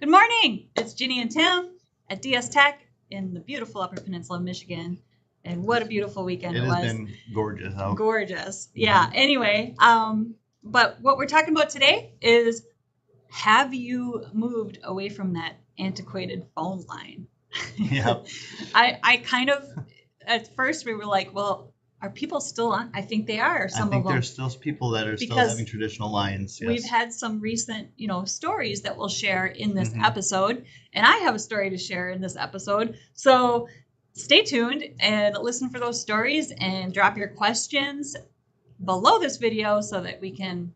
Good morning. It's Ginny and Tim at DS Tech in the beautiful Upper Peninsula of Michigan. And what a beautiful weekend it was. It has been gorgeous. Gorgeous. Yeah. Anyway, but what we're talking about today is, have you moved away from that antiquated phone line? Yep. I kind of, at first we were like, well, are people still on? I think they are. Some of them. I think there's still people that are still having traditional lines. Yes. We've had some recent, stories that we'll share in this episode, and I have a story to share in this episode. So stay tuned and listen for those stories and drop your questions below this video so that we can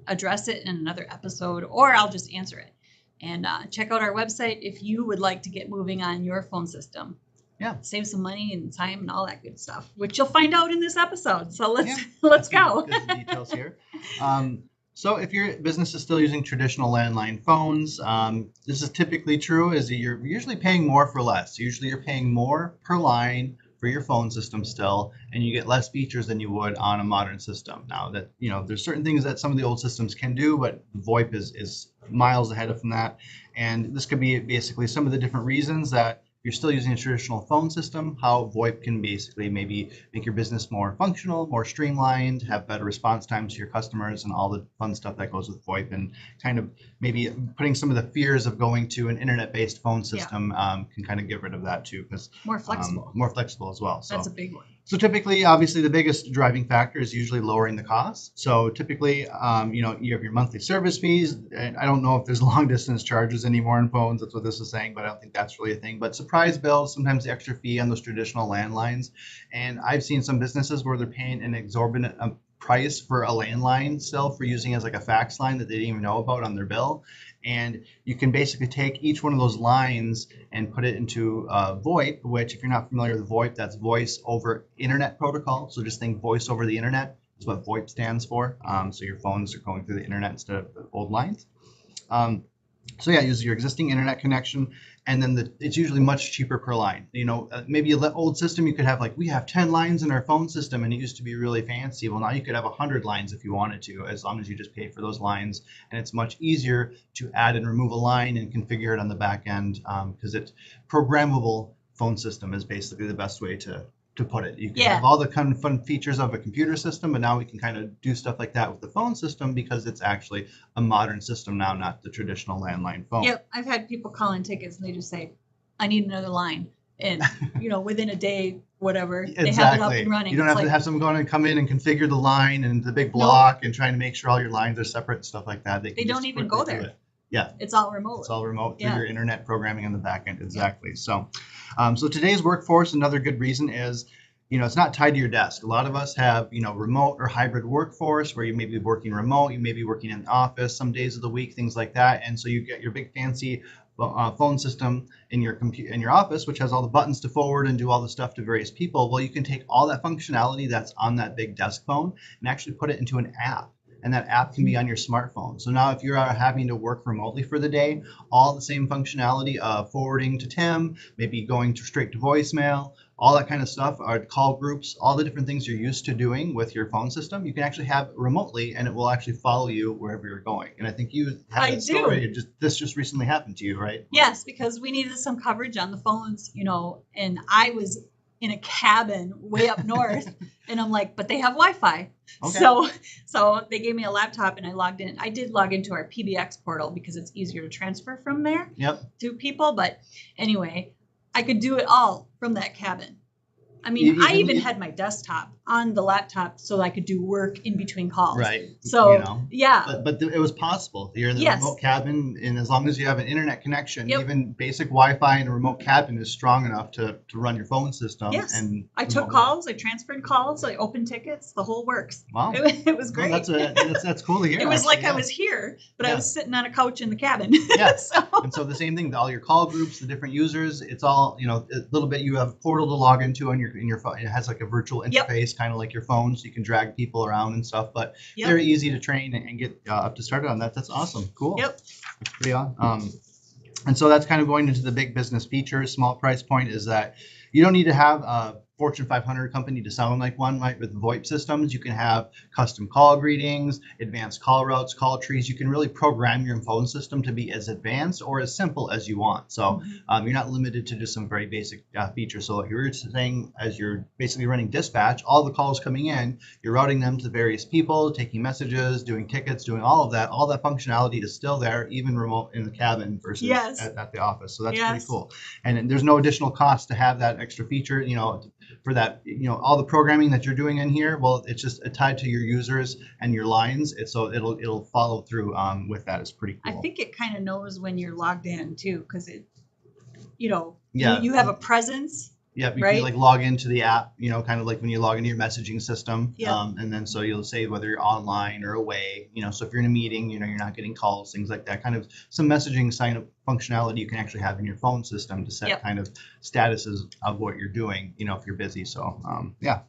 address it in another episode, or I'll just answer it. And check out our website if you would like to get moving on your phone system. Yeah. Save some money and time and all that good stuff, which you'll find out in this episode. So let's go. Get the details here. So if your business is still using traditional landline phones, this is typically true, is that you're usually paying more for less. Usually you're paying more per line for your phone system still, and you get less features than you would on a modern system. Now that, there's certain things that some of the old systems can do, but VoIP is miles ahead of from that. And this could be basically some of the different reasons that you're still using a traditional phone system, how VoIP can basically maybe make your business more functional, more streamlined, have better response times to your customers, and all the fun stuff that goes with VoIP, and kind of maybe putting some of the fears of going to an internet-based phone system can kind of get rid of that too, because more flexible. More flexible as well. So that's a big one. So typically, obviously, the biggest driving factor is usually lowering the cost. So typically, you have your monthly service fees. And I don't know if there's long distance charges anymore in phones. That's what this is saying, but I don't think that's really a thing. But surprise bills, sometimes the extra fee on those traditional landlines. And I've seen some businesses where they're paying an exorbitant price for a landline still for using as like a fax line that they didn't even know about on their bill. And you can basically take each one of those lines and put it into VoIP, which, if you're not familiar with VoIP, that's voice over internet protocol. So just think voice over the internet is what VoIP stands for. So your phones are going through the internet instead of the old lines. So yeah, use your existing internet connection, and then it's usually much cheaper per line. Maybe an old system, you could have we have 10 lines in our phone system, and it used to be really fancy. Well, now you could have 100 lines if you wanted to, as long as you just pay for those lines. And it's much easier to add and remove a line and configure it on the back end, because it's programmable phone system is basically the best way to put it. You can have all the kind of fun features of a computer system, but now we can kind of do stuff like that with the phone system because it's actually a modern system now, not the traditional landline phone. Yep. I've had people call in tickets and they just say, I need another line. And, within a day, whatever, they have it up and running. You don't have to have someone go in and come in and configure the line and the big block and trying to make sure all your lines are separate and stuff like that. They don't even go there. Yeah. It's all remote. It's all remote through your internet programming on the back end. Exactly. Yeah. So today's workforce, another good reason is, it's not tied to your desk. A lot of us have, remote or hybrid workforce where you may be working remote, you may be working in the office some days of the week, things like that. And so you get your big fancy phone system in your office, which has all the buttons to forward and do all the stuff to various people. Well, you can take all that functionality that's on that big desk phone and actually put it into an app. And that app can be on your smartphone. So now if you're having to work remotely for the day, all the same functionality of forwarding to Tim, maybe going straight to voicemail, all that kind of stuff, our call groups, all the different things you're used to doing with your phone system, you can actually have remotely, and it will actually follow you wherever you're going. And I think you have a story. This just recently happened to you, right? Yes, because we needed some coverage on the phones, and I was in a cabin way up north, and I'm like, but they have Wi-Fi. Okay. So they gave me a laptop, and I logged in. I did log into our PBX portal because it's easier to transfer from there to people. But anyway, I could do it all from that cabin. I mean, I even had my desktop on the laptop so I could do work in between calls. Right. So, But it was possible. You're in the remote cabin, and as long as you have an internet connection, even basic Wi-Fi in a remote cabin is strong enough to run your phone system. Yes. And I took calls, I transferred calls, I opened tickets, the whole works. Wow. It was great. Well, that's cool to hear. It was I was here, but I was sitting on a couch in the cabin. Yes. And so the same thing, all your call groups, the different users, it's all, a little bit, you have a portal to log into on your phone. It has like a virtual interface, kind of like your phone, so you can drag people around and stuff, but very easy to train and get up to start on that. That's awesome. Cool. Yep. That's pretty awesome. And so that's kind of going into the big business features. Small price point is that you don't need to have Fortune 500 company to sound like one, right? With VoIP systems, you can have custom call greetings, advanced call routes, call trees. You can really program your phone system to be as advanced or as simple as you want. So you're not limited to just some very basic features. So like you're saying, as you're basically running dispatch, all the calls coming in, you're routing them to various people, taking messages, doing tickets, doing all of that. All that functionality is still there, even remote in the cabin versus at the office. So that's pretty cool. And there's no additional cost to have that extra feature, for that, all the programming that you're doing in here. Well, it's just tied to your users and your lines. So it'll follow through with that. It's pretty cool. I think it kind of knows when you're logged in too, because it, you have a presence. Yeah, you can like log into the app, kind of like when you log into your messaging system. And then so you'll say whether you're online or away, so if you're in a meeting, you're not getting calls, things like that. Kind of some messaging sign up functionality you can actually have in your phone system to set kind of statuses of what you're doing, if you're busy. So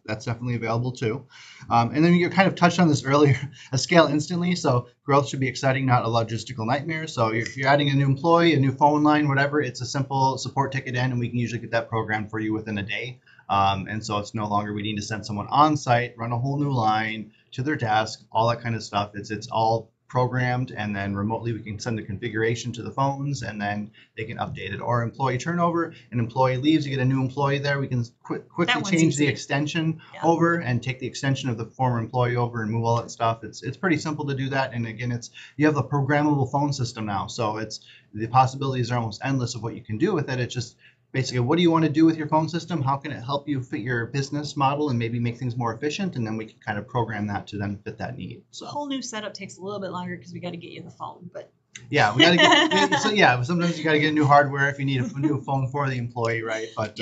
that's definitely available too. And then you kind of touched on this earlier, a scale instantly. So growth should be exciting, not a logistical nightmare. So if you're adding a new employee, a new phone line, whatever, it's a simple support ticket in, and we can usually get that programmed for you within a day. And so it's no longer we need to send someone on site, run a whole new line to their desk, all that kind of stuff. It's all programmed, and then remotely we can send the configuration to the phones, and then they can update it. Or employee turnover, an employee leaves, you get a new employee there, we can quickly change the extension over and take the extension of the former employee over and move all that stuff. It's pretty simple to do that. And again, you have a programmable phone system now, so the possibilities are almost endless of what you can do with it. It's just basically, what do you want to do with your phone system? How can it help you fit your business model and maybe make things more efficient? And then we can kind of program that to then fit that need. So the whole new setup takes a little bit longer because we got to get you the phone, but yeah, we got to get sometimes you got to get new hardware if you need a new phone for the employee, right? But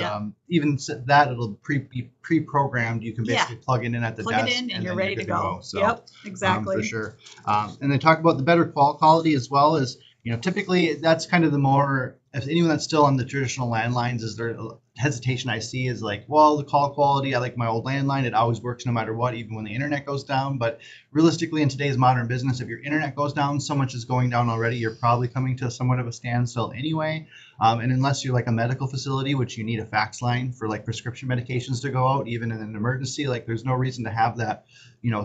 even that, it'll be pre-programmed. You can basically plug it in at the desk, plug it in, and you're ready to go. So, exactly. For sure. And then talk about the better call quality as well as, typically that's kind of the more, if anyone that's still on the traditional landlines, is there hesitation I see is like, well, the call quality, I like my old landline. It always works no matter what, even when the internet goes down. But realistically, in today's modern business, if your internet goes down, so much is going down already. You're probably coming to somewhat of a standstill anyway. And unless you're like a medical facility, which you need a fax line for like prescription medications to go out, even in an emergency, like there's no reason to have that,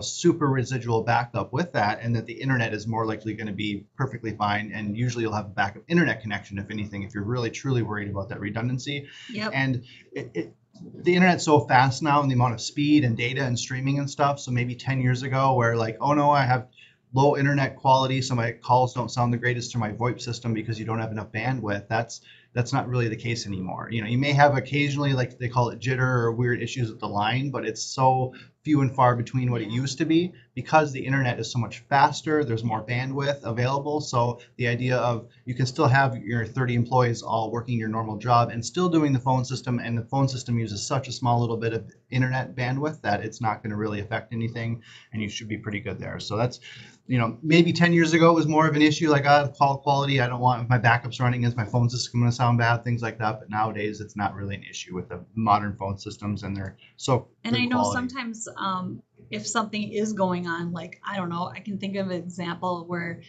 super residual backup with that. And that the internet is more likely going to be perfectly fine. And usually you'll have a backup internet connection, if anything, if you're really truly worried about that redundancy. And the internet's so fast now, and the amount of speed and data and streaming and stuff. So maybe 10 years ago, where like, oh no, I have low internet quality, so my calls don't sound the greatest through my VoIP system because you don't have enough bandwidth. That's not really the case anymore. You may have occasionally, like they call it jitter or weird issues with the line, but it's so few and far between what it used to be because the internet is so much faster. There's more bandwidth available. So the idea of you can still have your 30 employees all working your normal job and still doing the phone system, and the phone system uses such a small little bit of internet bandwidth that it's not going to really affect anything, and you should be pretty good there. So that's, maybe 10 years ago it was more of an issue, like call quality, I don't want, if my backup's running, is my phone system going to sound bad, things like that. But nowadays it's not really an issue with the modern phone systems, and they're so and I know quality. Sometimes if something is going on, like, I don't know, I can think of an example where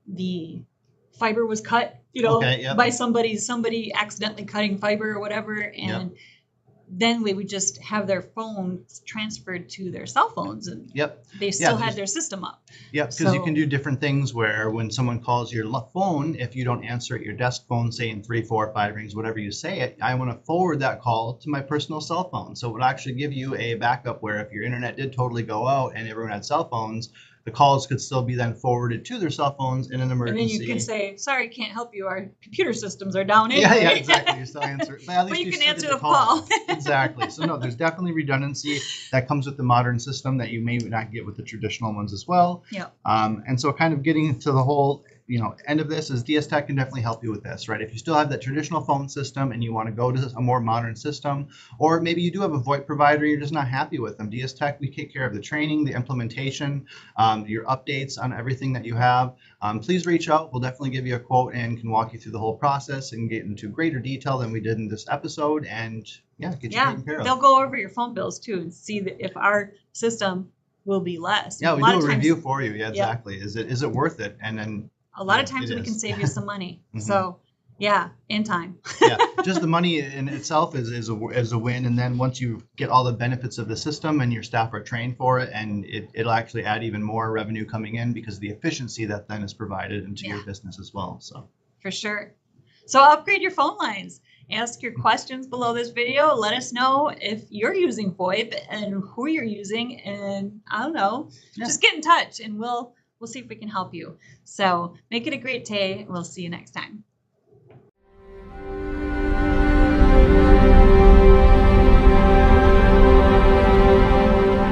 the fiber was cut, by somebody accidentally cutting fiber or whatever. And then we would just have their phones transferred to their cell phones, and they still had their system up. Because you can do different things where when someone calls your phone, if you don't answer it, your desk phone, say in 3, 4, 5 rings, whatever you say it, I want to forward that call to my personal cell phone. So it would actually give you a backup where if your internet did totally go out and everyone had cell phones, the calls could still be then forwarded to their cell phones in an emergency. And then you can say, sorry, can't help you. Our computer systems are down anyway. Yeah, exactly. You still answer. But at least you can answer the call. Exactly. So no, there's definitely redundancy that comes with the modern system that you may not get with the traditional ones as well. And so kind of getting to the whole end of this is DS Tech can definitely help you with this, right? If you still have that traditional phone system and you want to go to a more modern system, or maybe you do have a VoIP provider, you're just not happy with them. DS Tech, we take care of the training, the implementation, your updates on everything that you have. Please reach out. We'll definitely give you a quote and can walk you through the whole process and get into greater detail than we did in this episode, and get you taken care of. They'll go over your phone bills too and see that if our system will be less. Yeah, we do a review for you. Yeah, exactly. Is it worth it? And then a lot of times we can save you some money. So Yeah, in time. Yeah, just the money in itself is a win, and then once you get all the benefits of the system and your staff are trained for it, and it'll actually add even more revenue coming in because of the efficiency that then is provided into your business as well. So for sure. So upgrade your phone lines. Ask your questions below this video. Let us know if you're using VoIP and who you're using, and I don't know, just get in touch and we'll see if we can help you. So make it a great day. We'll see you next time.